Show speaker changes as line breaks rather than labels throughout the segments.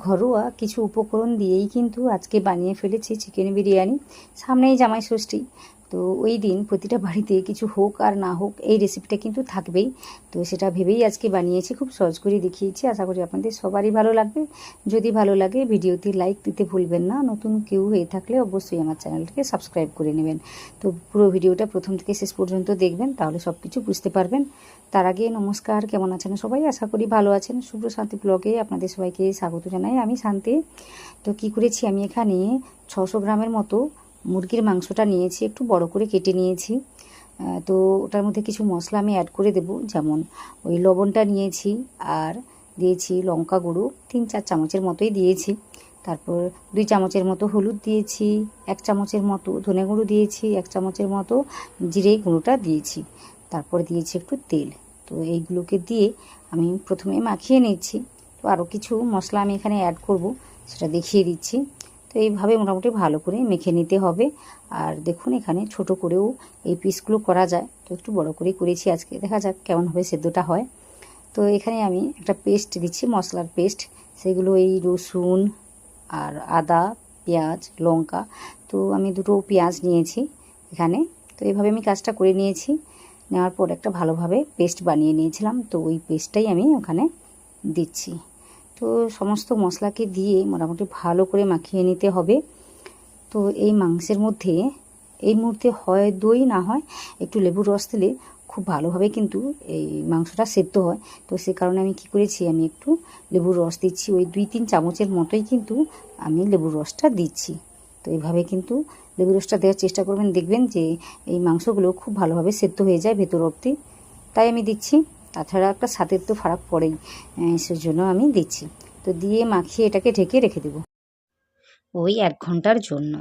ঘরোয়া কিছু উপকরণ দিয়েই কিন্তু আজকে বানিয়ে ফেলেছি চিকেন বিরিয়ানি। সামনেই জামাই ষষ্ঠী, তো ওই দিন প্রতিটা বাড়িতে কিছু হোক আর না হোক এই রেসিপিটা কিন্তু থাকবেই। তো সেটা ভেবেই আজকে বানিয়েছি, খুব সহজ করে দেখিয়েছি। আশা করি আপনাদের সবারই ভালো লাগবে। যদি ভালো লাগে ভিডিওতে লাইক দিতে ভুলবেন না। নতুন কেউ হয়ে থাকলে অবশ্যই আমার চ্যানেলটিকে সাবস্ক্রাইব করে নেবেন। তো পুরো ভিডিওটা প্রথম থেকে শেষ পর্যন্ত দেখবেন, তাহলে সব কিছু বুঝতে পারবেন। তার আগে নমস্কার, কেমন আছেন সবাই? আশা করি ভালো আছেন। শুভ্র শান্তি ব্লগে আপনাদের সবাইকে স্বাগত জানাই, আমি শান্তি। তো কি করেছি, আমি এখানে 600 গ্রামের মতো মুরগির মাংসটা নিয়েছি, একটু বড় করে কেটে নিয়েছি। তো ওটার মধ্যে কিছু মশলা আমি অ্যাড করে দেব, যেমন ওই লবণটা নিয়েছি, আর দিয়েছি লঙ্কা গুঁড়ো 3-4 চামচের মতোই দিয়েছি। তারপর 2 চামচের মতো হলুদ দিয়েছি, 1 চামচের মতো ধনে গুঁড়ো দিয়েছি, 1 চামচের মতো জিরে গুঁড়োটা দিয়েছি। তারপর দিয়েছি একটু তেল। তো এইগুলোকে দিয়ে আমি প্রথমে মাখিয়ে নিচ্ছি। তো আরও কিছু মশলা আমি এখানে অ্যাড করব, সেটা দেখিয়ে দিচ্ছি। তো এইভাবে মোটামুটি ভালো করে মেখে নিতে হবে। আর দেখুন এখানে ছোট করেও এই পিসগুলো করা যায়, তো একটু বড় করে করেছি আজকে, দেখা যাক কেমনভাবে সেদ্ধটা হয়। তো এখানে আমি একটা পেস্ট দিচ্ছি, মশলার পেস্ট। সেগুলো এই রসুন আর আদা, পেঁয়াজ, লঙ্কা। তো আমি 2টো পেঁয়াজ নিয়েছি এখানে। তো এইভাবে আমি কাজটা করে নিয়েছি। নেওয়ার পর একটা ভালোভাবে পেস্ট বানিয়ে নিয়েছিলাম, তো ওই পেস্টটাই আমি ওখানে দিচ্ছি। তো সমস্ত মশলাকে দিয়ে মোটামুটি ভালো করে মাখিয়ে নিতে হবে। তো এই মাংসের মধ্যে এই মুহূর্তে হয় দই, না হয় একটু লেবুর রস দিলে খুব ভালোভাবে কিন্তু এই মাংসটা সেদ্ধ হয়। তো সে কারণে আমি কি করেছি, আমি একটু লেবুর রস দিচ্ছি, ওই 2-3 চামচের মতোই কিন্তু আমি লেবুর রসটা দিচ্ছি। তো এইভাবে কিন্তু লেবুর রসটা দেওয়ার চেষ্টা করবেন, দেখবেন যে এই মাংসগুলো খুব ভালোভাবে সেদ্ধ হয়ে যায় ভেতর অবধি। তাই আমি দিচ্ছি। তাছাড়া একটা স্বাদের তো ফারাক পড়েই, সেজন্য আমি দিচ্ছি। তো দিয়ে মাখিয়ে এটাকে ঢেকে রেখে দেবো ওই 1 ঘন্টার জন্য।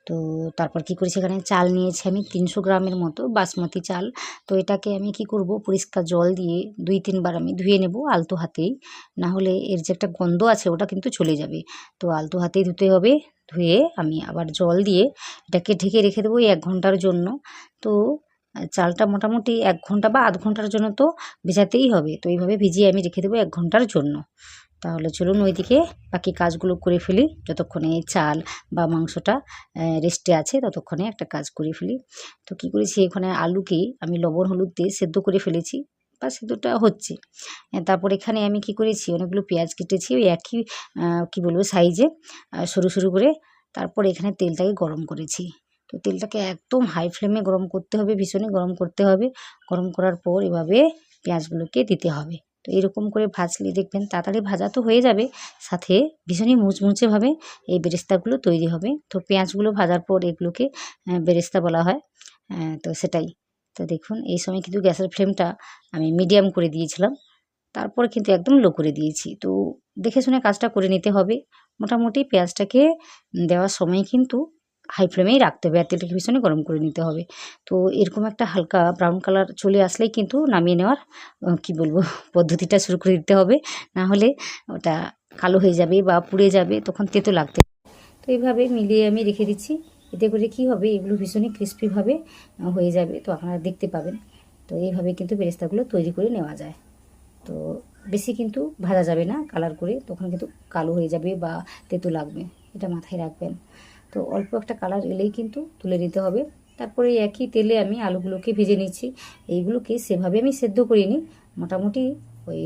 তো তারপর কি করেছি, এখানে চাল নিয়েছি আমি 300 গ্রামের মতো বাসমতি চাল। তো এটাকে আমি কি করব, পরিষ্কার জল দিয়ে 2-3 বার আমি ধুয়ে নেব আলতো হাতেই, না হলে এর যে একটা গন্ধ আছে ওটা কিন্তু চলে যাবে। তো আলতো হাতেই ধুতে হবে। ধুয়ে আমি আবার জল দিয়ে এটাকে ঢেকে রেখে দেবো 1 ঘন্টার জন্য। তো চালটা মোটামুটি 1 ঘন্টা বা আধ ঘন্টার জন্য তো ভেজাতেই হবে। তো এইভাবে ভিজিয়ে আমি রেখে দেবো 1 ঘন্টার জন্য। তাহলে চলুন ওইদিকে বাকি কাজগুলো করে ফেলি, যতক্ষণে চাল বা মাংসটা রেস্টে আছে ততক্ষণে একটা কাজ করে ফেলি। তো কী করেছি, এখানে আলুকে আমি লবণ হলুদ দিয়ে সেদ্ধ করে ফেলেছি, বা সেদ্ধটা হচ্ছে। তারপর এখানে আমি কি করেছি, অনেকগুলো পেঁয়াজ কেটেছি ওই একই কী বলবো সাইজে, সরু সরু করে। তারপর এখানে তেলটাকে গরম করেছি। তো তেলটাকে একদম হাই ফ্লেমে গরম করতে হবে, ভীষণই গরম করতে হবে। গরম করার পর এভাবে পেঁয়াজগুলোকে দিতে হবে। তো এরকম করে ভাজলে দেখবেন তাড়াতাড়ি ভাজা তো হয়ে যাবে, সাথে ভীষণই মুচমুচেভাবে এই বেরেস্তাগুলো তৈরি হবে। তো পেঁয়াজগুলো ভাজার পর এগুলোকে বেরেস্তা বলা হয়। তো সেটাই। তো দেখুন এই সময় কিন্তু গ্যাসের ফ্লেমটা আমি মিডিয়াম করে দিয়েছিলাম, তারপর কিন্তু একদম লো করে দিয়েছি। তো দেখে শুনে কাজটা করে নিতে হবে। মোটামুটি পেঁয়াজটাকে দেওয়ার সময় কিন্তু হাই ফ্লেমেই রাখতে হবে, আর তেলটাকে ভীষণই গরম করে নিতে হবে। তো এরকম একটা হালকা ব্রাউন কালার চলে আসলেই কিন্তু নামিয়ে নেওয়ার কী বলবো পদ্ধতিটা শুরু করে দিতে হবে, না হলে ওটা কালো হয়ে যাবে বা পুড়ে যাবে, তখন তেতো লাগতে। তো এইভাবে মিলিয়ে আমি রেখে দিচ্ছি। এতে করে কি হবে, এগুলো ভীষণই ক্রিস্পিভাবে হয়ে যাবে, তো আপনারা দেখতে পাবেন। তো এইভাবে কিন্তু বেরেস্তাগুলো তৈরি করে নেওয়া যায়। তো বেশি কিন্তু ভাজা যাবে না কালার করে, তখন কিন্তু কালো হয়ে যাবে বা তেতো লাগবে, এটা মাথায় রাখবেন। তো অল্প একটা কালার এলেই কিন্তু তুলে নিতে হবে। তারপরে একই তেলে আমি আলুগুলোকে ভেজে নিচ্ছি। এইগুলোকে সেভাবে আমি সেদ্ধ করিনি, মোটামুটি ওই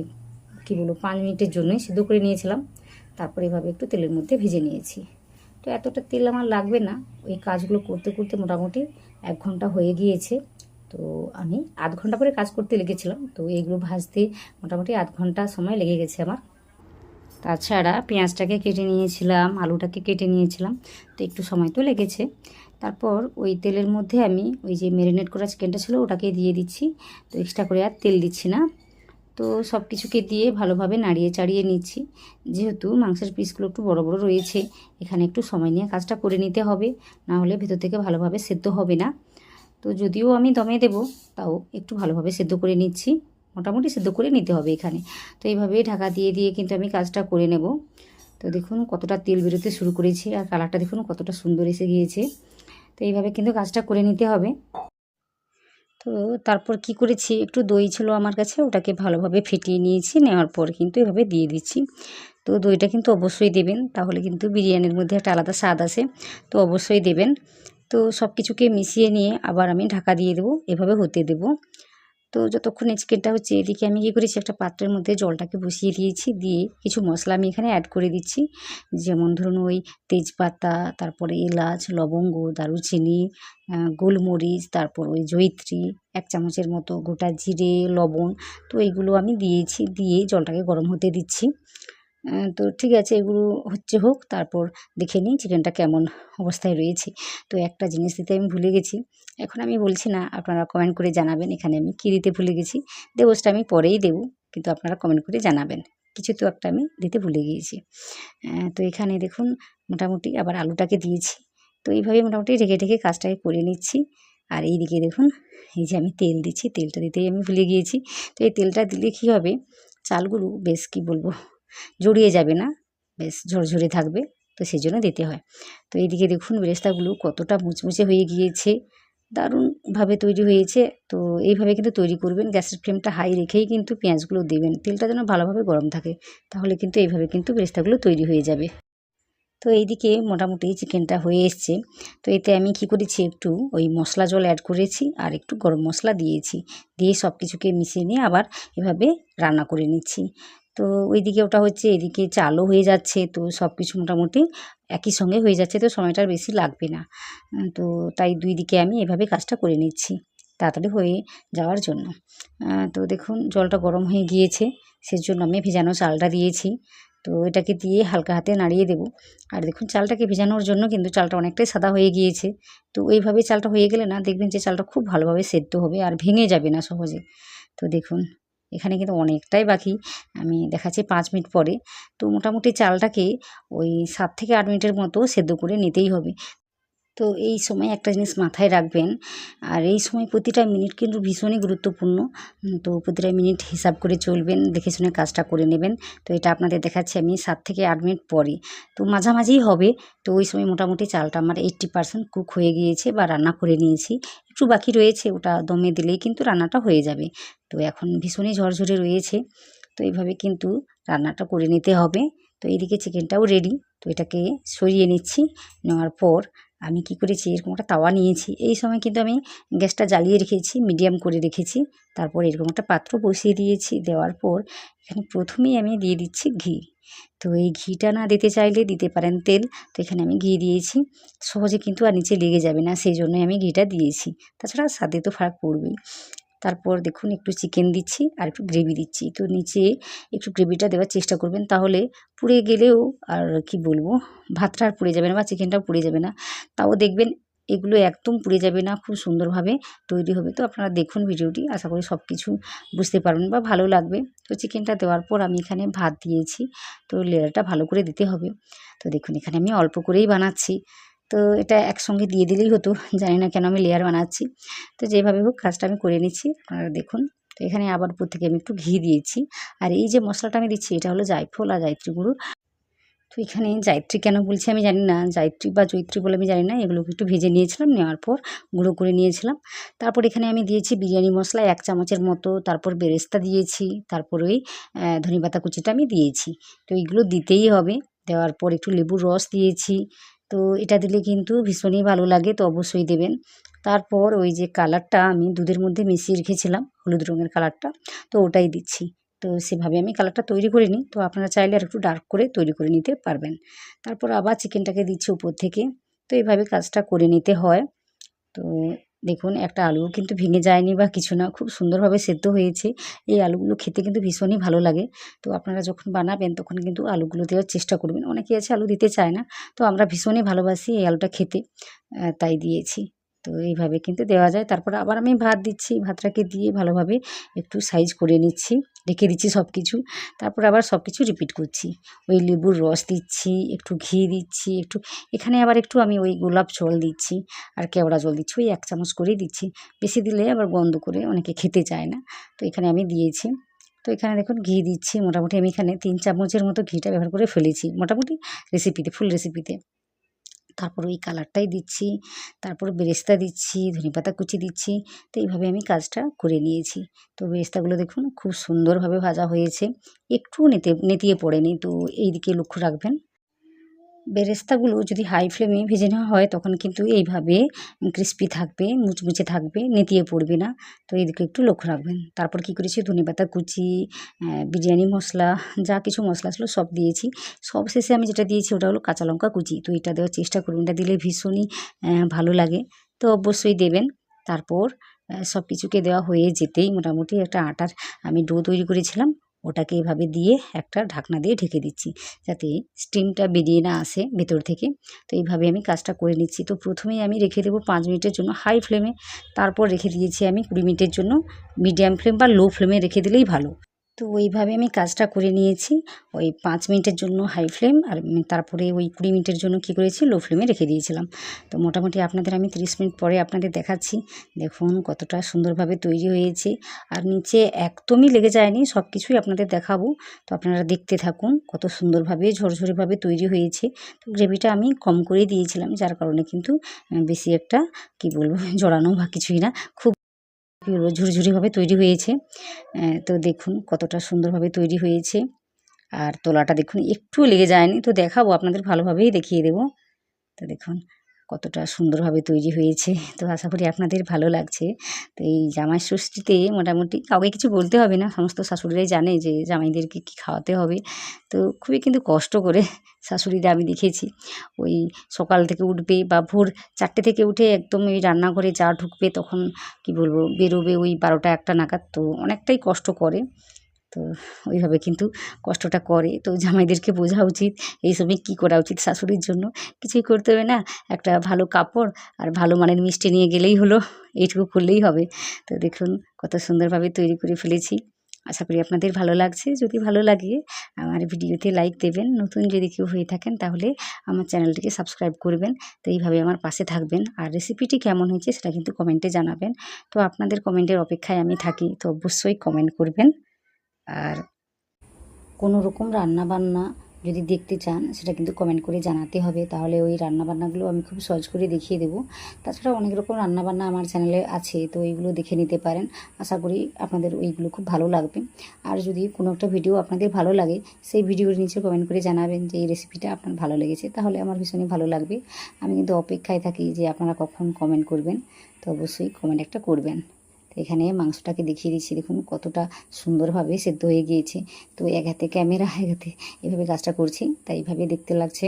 কী বলবো 5 মিনিটের জন্যই সেদ্ধ করে নিয়েছিলাম। তারপরে এভাবে একটু তেলের মধ্যে ভেজে নিয়েছি। তো এতটা তেল আমার লাগবে না, ওই কাজগুলো করতে করতে মোটামুটি 1 ঘন্টা হয়ে গিয়েছে। তো আমি আধ ঘন্টা করে কাজ করতে লেগেছিলাম, তো এইগুলো ভাজতে মোটামুটি আধ ঘন্টা সময় লেগে গেছে আমার। তাছাড়া পেঁয়াজটাকে কেটে নিয়েছিলাম, আলুটাকে কেটে নিয়েছিলাম, তো একটু সময় তো লেগেছে। তারপর ওই তেলের মধ্যে আমি ওই যে ম্যারিনেট করা চিকেনটা ছিল ওটাকে দিয়ে দিচ্ছি। তো এক্সট্রা করে আর তেল দিচ্ছি না। তো সব কিছুকে দিয়ে ভালোভাবে নাড়িয়ে চাড়িয়ে নিচ্ছি। যেহেতু মাংসের পিসগুলো একটু বড় বড় রয়েছে, এখানে একটু সময় নিয়ে কাজটা করে নিতে হবে, না হলে ভেতর থেকে ভালোভাবে সেদ্ধ হবে না। তো যদিও আমি দমে দেব, তাও একটু ভালোভাবে সেদ্ধ করে নিচ্ছি, মোটামুটি সেদ্ধ করে নিতে হবে এখানে। তো এইভাবে ঢাকা দিয়ে দিয়ে কিন্তু আমি কাজটা করে নেব। তো দেখুন কতটা তেল বেরোতে শুরু করেছে, আর কালারটা দেখুন কতটা সুন্দর এসে গিয়েছে। তো এইভাবে কিন্তু কাজটা করে নিতে হবে। তো তারপর কি করেছি, একটু দই ছিল আমার কাছে, ওটাকে ভালোভাবে ফেটিয়ে নিয়েছি, নেওয়ার পর কিন্তু এভাবে দিয়ে দিচ্ছি। তো দইটা কিন্তু অবশ্যই দেবেন, তাহলে কিন্তু বিরিয়ানির মধ্যে একটা আলাদা স্বাদ আসে। তো অবশ্যই দেবেন। তো সব কিছুকে মিশিয়ে নিয়ে আবার আমি ঢাকা দিয়ে দেবো, এভাবে হতে দেবো। তো যতক্ষণে চিকেনটা হচ্ছে, এদিকে আমি কী করেছি, একটা পাত্রের মধ্যে জলটাকে বসিয়ে দিয়েছি, দিয়ে কিছু মশলা আমি এখানে অ্যাড করে দিচ্ছি। যেমন ধরুন ওই তেজপাতা, তারপরে এলাচ, লবঙ্গ, দারুচিনি, গোলমরিচ, তারপর ওই জয়িত্রী, 1 চামচের মতো গোটা জিরে, লবণ। তো এইগুলো আমি দিয়েছি, দিয়ে জলটাকে গরম হতে দিচ্ছি। তো ঠিক আছে, এগুলো হোক, তারপর দেখে নিই চিকেনটা কেমন অবস্থায় রয়েছে। তো একটা জিনিস দিতে আমি ভুলে গেছি, এখন আমি বলছি না, আপনারা কমেন্ট করে জানাবেন এখানে আমি কী দিতে ভুলে গেছি। দেবো, সেটা আমি পরেই দেবো, কিন্তু আপনারা কমেন্ট করে জানাবেন। কিছু তো একটা আমি দিতে ভুলে গিয়েছি। তো এখানে দেখুন মোটামুটি আবার আলুটাকে দিয়েছি। তো এইভাবে মোটামুটি ঢেকে ঢেকে কাজটাকে করে নিচ্ছি। আর এইদিকে দেখুন, এই যে আমি তেল দিচ্ছি, তেলটা দিতেই আমি ভুলে গিয়েছি। তো এই তেলটা দিলে কী হবে, চালগুলো বেশ কী বলবো, জড়িয়ে যাবে না, বেশ ঝরঝরে থাকবে, তো সেজন্য দিতে হয়। তো এইদিকে দেখুন বেরেস্তাগুলো কতটা মুচমুচে হয়ে গিয়েছে, দারুণভাবে তৈরি হয়েছে। তো এইভাবে কিন্তু তৈরি করবেন, গ্যাসের ফ্লেমটা হাই রেখেই কিন্তু পেঁয়াজগুলো দেবেন, তেলটা যেন ভালোভাবে গরম থাকে, তাহলে কিন্তু এইভাবে কিন্তু বেরেস্তাগুলো তৈরি হয়ে যাবে। তো এইদিকে মোটামুটি চিকেনটা হয়ে এসছে। তো এতে আমি কী করেছি, একটু ওই মশলা জল অ্যাড করেছি আর একটু গরম মশলা দিয়েছি, দিয়ে সব কিছুকে মিশিয়ে নিয়ে আবার এভাবে রান্না করে নিচ্ছি। তো ওইদিকে ওটা হচ্ছে, এদিকে চালও হয়ে যাচ্ছে, তো সব কিছু মোটামুটি একই সঙ্গে হয়ে যাচ্ছে, তো সময়টা আর বেশি লাগবে না। তো তাই 2 দিকে আমি এভাবে কাজটা করে নিচ্ছি তাড়াতাড়ি হয়ে যাওয়ার জন্য। তো দেখুন জলটা গরম হয়ে গিয়েছে, সেজন্য আমি ভেজানো চালটা দিয়েছি। তো এটাকে দিয়ে হালকা হাতে নাড়িয়ে দেবো। আর দেখুন চালটাকে ভেজানোর জন্য কিন্তু চালটা অনেকটাই সাদা হয়ে গিয়েছে। তো এইভাবে চালটা হয়ে গেলে না, দেখবেন যে চালটা খুব ভালোভাবে সেদ্ধ হবে আর ভেঙে যাবে না সহজে। তো দেখুন এখানে কিন্তু অনেকটাই বাকি, আমি দেখাচ্ছি 5 মিনিট পরে। তো মোটামুটি চালটাকে ওই 7 থেকে 8 মিনিটের মতো সেদ্ধ করে নিতেই হবে। তো এই সময় একটা জিনিস মাথায় রাখবেন, আর এই সময় প্রতিটা মিনিট কিন্তু ভীষণই গুরুত্বপূর্ণ। তো প্রতিটা মিনিট হিসাব করে চলবেন, দেখে শুনে কাজটা করে নেবেন। তো এটা আপনাদের দেখাচ্ছি আমি 7 থেকে 8 মিনিট পরে। তো মাঝামাঝিই হবে। তো ওই সময় মোটামুটি চালটা আমার 80% কুক হয়ে গিয়েছে বা রান্না করে নিয়েছি। একটু বাকি রয়েছে, ওটা দমে দিলেই কিন্তু রান্নাটা হয়ে যাবে। তো এখন ভীষণই ঝরঝরে রয়েছে। তো এইভাবে কিন্তু রান্নাটা করে নিতে হবে। তো এইদিকে চিকেনটাও রেডি। তো এটাকে সরিয়ে নিচ্ছি, নেওয়ার পর আমি কি করেছি, এরকম একটা তাওয়া নিয়েছি। এই সময় কিন্তু আমি গ্যাসটা জ্বালিয়ে রেখেছি, মিডিয়াম করে রেখেছি। তারপর এরকম একটা পাত্র বসিয়ে দিয়েছি, দেওয়ার পর এখানে প্রথমেই আমি দিয়ে দিচ্ছি ঘি। তো এই ঘিটা না দিতে চাইলে দিতে পারেন তেল। তো এখানে আমি ঘি দিয়েছি, সহজে কিন্তু আর নিচে লেগে যাবে না, সেই জন্যই আমি ঘিটা দিয়েছি। তাছাড়া স্বাদে তো ফারাক পড়বেই। তারপর দেখুন একটু চিকেন দিচ্ছি আর একটু গ্রেভি দিচ্ছি। তো নিচে একটু গ্রেভিটা দেওয়ার চেষ্টা করবেন, তাহলে পুড়ে গেলেও আর কি বলবো, ভাতটা আর পুড়ে যাবে না বা চিকেনটাও পুড়ে যাবে না। তাও দেখবেন এগুলো একদম পুড়ে যাবে না, খুব সুন্দরভাবে তৈরি হবে। তো আপনারা দেখুন ভিডিওটি, আশা করি সব কিছু বুঝতে পারবেন বা ভালো লাগবে। তো চিকেনটা দেওয়ার পর আমি এখানে ভাত দিয়েছি। তো লেয়ারটা ভালো করে দিতে হবে। তো দেখুন এখানে আমি অল্প করেই বানাচ্ছি। তো এটা একসঙ্গে দিয়ে দিলেই হতো, জানি না কেন আমি লেয়ার বানাচ্ছি। তো যেভাবে হোক কাজটা আমি করে নিচ্ছি, আপনারা দেখুন। তো এখানে আবার উপর থেকে আমি একটু ঘি দিয়েছি। আর এই যে মশলাটা আমি দিচ্ছি, এটা হলো জায়ফল আর জায়িত্রী গুঁড়ো। তো এখানে জায়িত্রী কেন বলছি আমি জানি না, জায়িত্রী বা জয়িত্রী বলে আমি জানি না। এগুলোকে একটু ভেজে নিয়েছিলাম, নেওয়ার পর গুঁড়ো করে নিয়েছিলাম। তারপর এখানে আমি দিয়েছি বিরিয়ানি মশলা 1 চামচের মতো, তারপর বেরেস্তা দিয়েছি, তারপর ওই ধনেপাতা কুচিটা আমি দিয়েছি। তো এইগুলো দিতেই হবে। দেওয়ার পর একটু লেবুর রস দিয়েছি। তো এটা দিলে কিন্তু ভীষণই ভালো লাগে, তো অবশ্যই দেবেন। তারপর ওই যে কালারটা আমি দুধের মধ্যে মিশিয়ে রেখেছিলাম, হলুদ রঙের কালারটা, তো ওটাই দিচ্ছি। তো সেভাবে আমি কালারটা তৈরি করিনি, তো আপনারা চাইলে আরেকটু ডার্ক করে তৈরি করে নিতে পারবেন। তারপর আবার চিকেনটাকে দিচ্ছি উপর থেকে। তো এইভাবে কাজটা করে নিতে হয়। তো দেখুন একটা আলুও কিন্তু ভেঙে যায়নি বা কিছু না, খুব সুন্দরভাবে সেদ্ধ হয়েছে। এই আলুগুলো খেতে কিন্তু ভীষণই ভালো লাগে। তো আপনারা যখন বানাবেন তখন কিন্তু আলুগুলো দেওয়ার চেষ্টা করবেন। অনেকেই আছে আলু দিতে চায় না। তো আমরা ভীষণই ভালোবাসি এই আলুটা খেতে, তাই দিয়েছি। তো এইভাবে কিন্তু দেওয়া যায়। তারপর আবার আমি ভাত দিচ্ছি। ভাতটাকে দিয়ে ভালোভাবে একটু সাইজ করে নিচ্ছি। রেখে দিচ্ছি সব কিছু। তারপর আবার সব কিছু রিপিট করছি। ওই লেবুর রস দিচ্ছি, একটু ঘি দিচ্ছি, একটু এখানে আবার একটু আমি ওই গোলাপ জল দিচ্ছি আর কেওড়া জল দিচ্ছি। ওই 1 চামচ করেই দিচ্ছি। বেশি দিলে আবার গন্ধ করে অনেকে খেতে চায় না। তো এখানে আমি দিয়েছি। তো এখানে দেখুন ঘি দিচ্ছি। মোটামুটি আমি এখানে 3 চামচের মতো ঘিটা ব্যবহার করে ফেলেছি। মোটামুটি রেসিপিতে, ফুল রেসিপিতে। তারপর ওই কালারটাই দিচ্ছি, তারপর বেরেস্তা দিচ্ছি, ধনেপাতা কুচি দিচ্ছি। তো এইভাবে আমি কাজটা করে নিয়েছি। তো বেরেস্তাগুলো দেখুন খুব সুন্দরভাবে ভাজা হয়েছে, একটুও নেতিয়ে পড়েনি। তো এই দিকে লক্ষ্য রাখবেন। বেরেস্তাগুলো যদি হাই ফ্লেমে ভেজে নেওয়া হয় তখন কিন্তু এইভাবে ক্রিস্পি থাকবে, মুচমুচে থাকবে, নেতিয়ে পড়বে না। তো এইদিকে একটু লক্ষ্য রাখবেন। তারপর কি করেছি, ধনেপাতা কুচি, বিরিয়ানি মশলা, যা কিছু মশলা ছিল সব দিয়েছি। সবশেষে আমি যেটা দিয়েছি ওটা হলো কাঁচা লঙ্কা কুচি। তো এটা দেওয়ার চেষ্টা করবেন, এটা দিলে ভীষণই ভালো লাগে। তো অবশ্যই দেবেন। তারপর সব কিছুকে দেওয়া হয়ে যেতেই মোটামুটি একটা আটার আমি ডো তৈরি করেছিলাম, ওটাকে এভাবে দিয়ে একটা ঢাকনা দিয়ে ঢেকে দিচ্ছি, যাতে স্টিমটা বেরিয়ে না আসে ভেতর থেকে। তো এইভাবে আমি কাজটা করে নিচ্ছি। তো প্রথমেই আমি রেখে দেবো 5 মিনিটের জন্য হাই ফ্লেমে, তারপর রেখে দিয়েছি আমি 20 মিনিটের জন্য মিডিয়াম ফ্লেম বা লো ফ্লেমে রেখে দিলেই ভালো। তো ওইভাবে আমি কাজটা করে নিয়েছি। ওই 5 মিনিটের জন্য হাই ফ্লেম আর তারপরে ওই 20 মিনিটের জন্য কী করেছি, লো ফ্লেমে রেখে দিয়েছিলাম। তো মোটামুটি আপনাদের আমি 30 মিনিট পরে আপনাদের দেখাচ্ছি। দেখুন কতটা সুন্দরভাবে তৈরি হয়েছে, আর নিচে একদমই লেগে যায়নি। সব কিছুই আপনাদের দেখাবো। তো আপনারা দেখতে থাকুন, কত সুন্দরভাবে ঝরঝরেভাবে তৈরি হয়েছে। তো গ্রেভিটা আমি কম করেই দিয়েছিলাম, যার কারণে কিন্তু বেশি একটা কি বলবো জড়ানো বা কিছুই না, খুব কী বলবো ঝুরঝুরিভাবে তৈরি হয়েছে। তো দেখুন কতটা সুন্দরভাবে তৈরি হয়েছে, আর তলাটা দেখুন একটুও লেগে যায়নি। তো দেখাবো আপনাদের, ভালোভাবেই দেখিয়ে দেবো। তো দেখুন কতটা সুন্দরভাবে তৈরি হয়েছে। তো আশা করি আপনাদের ভালো লাগছে। তো এই জামাই ষষ্ঠীতে মোটামুটি কাউকে কিছু বলতে হবে না, সমস্ত শাশুড়িরাই জানে যে জামাইদেরকে কী খাওয়াতে হবে। তো খুবই কিন্তু কষ্ট করে শাশুড়িরা আমি দেখেছি, ওই সকাল থেকে উঠবে বা ভোর 4টে থেকে উঠে একদম ওই রান্নাঘরে যা ঢুকবে তখন কি বলবো বেরোবে ওই 12টা 1টা নাগাদ। তো অনেকটাই কষ্ট করে। তো ওইভাবে কিন্তু কষ্টটা করে। তো জামাইদেরকে বোঝা উচিত এই সময় কী করা উচিত শাশুড়ির জন্য। কিছুই করতে হবে না, একটা ভালো কাপড় আর ভালো মানের মিষ্টি নিয়ে গেলেই হলো, এইটুকু করলেই হবে। তো দেখুন কত সুন্দরভাবে তৈরি করে ফেলেছি। আশা করি আপনাদের ভালো লাগছে। যদি ভালো লাগে আমার ভিডিওতে লাইক দেবেন। নতুন যদি কেউ হয়ে থাকেন তাহলে আমার চ্যানেলটিকে সাবস্ক্রাইব করবেন। তো এইভাবে আমার পাশে থাকবেন। আর রেসিপিটি কেমন হয়েছে সেটা কিন্তু কমেন্টে জানাবেন। তো আপনাদের কমেন্টের অপেক্ষায় আমি থাকি। তো অবশ্যই কমেন্ট করবেন। আর কোনো রকম রান্নাবান্না যদি দেখতে চান সেটা কিন্তু কমেন্ট করে জানাতে হবে, তাহলে ওই রান্নাবান্নাগুলো আমি খুব সহজ করে দেখিয়ে দেবো। তাছাড়া অনেক রকম রান্নাবান্না আমার চ্যানেলে আছে, তো এইগুলো দেখে নিতে পারেন। আশা করি আপনাদের ওইগুলো খুব ভালো লাগবে। আর যদি কোনো একটা ভিডিও আপনাদের ভালো লাগে সেই ভিডিওর নিচে কমেন্ট করে জানাবেন যে এই রেসিপিটা আপনার ভালো লেগেছে, তাহলে আমার ভীষণই ভালো লাগবে। আমি কিন্তু অপেক্ষায় থাকি যে আপনারা কখন কমেন্ট করবেন। তো অবশ্যই কমেন্ট একটা করবেন। তো এখানে মাংসটাকে দেখিয়ে দিচ্ছি, দেখুন কতটা সুন্দরভাবে সেদ্ধ হয়ে গিয়েছে। তো এক হাতে ক্যামেরা, এক হাতে এভাবে কাজটা করছি, তাই এইভাবে দেখতে লাগছে।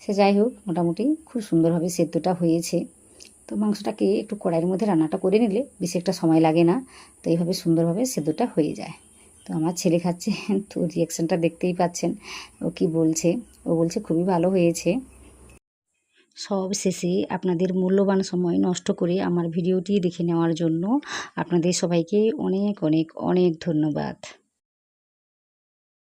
সে যাই হোক, মোটামুটি খুব সুন্দরভাবে সেদ্ধটা হয়েছে। তো মাংসটাকে একটু কড়াইয়ের মধ্যে রান্নাটা করে নিলে বেশি একটা সময় লাগে না। তো এইভাবে সুন্দরভাবে সেদ্ধটা হয়ে যায়। তো আমার ছেলে খাচ্ছে, তো রিয়াকশানটা দেখতেই পাচ্ছেন ও কি বলছে। ও বলছে খুবই ভালো হয়েছে। সব শেষে আপনাদের মূল্যবান সময় নষ্ট করে আমার ভিডিওটি দেখে নেওয়ার জন্য আপনাদের সবাইকে অনেক অনেক অনেক ধন্যবাদ।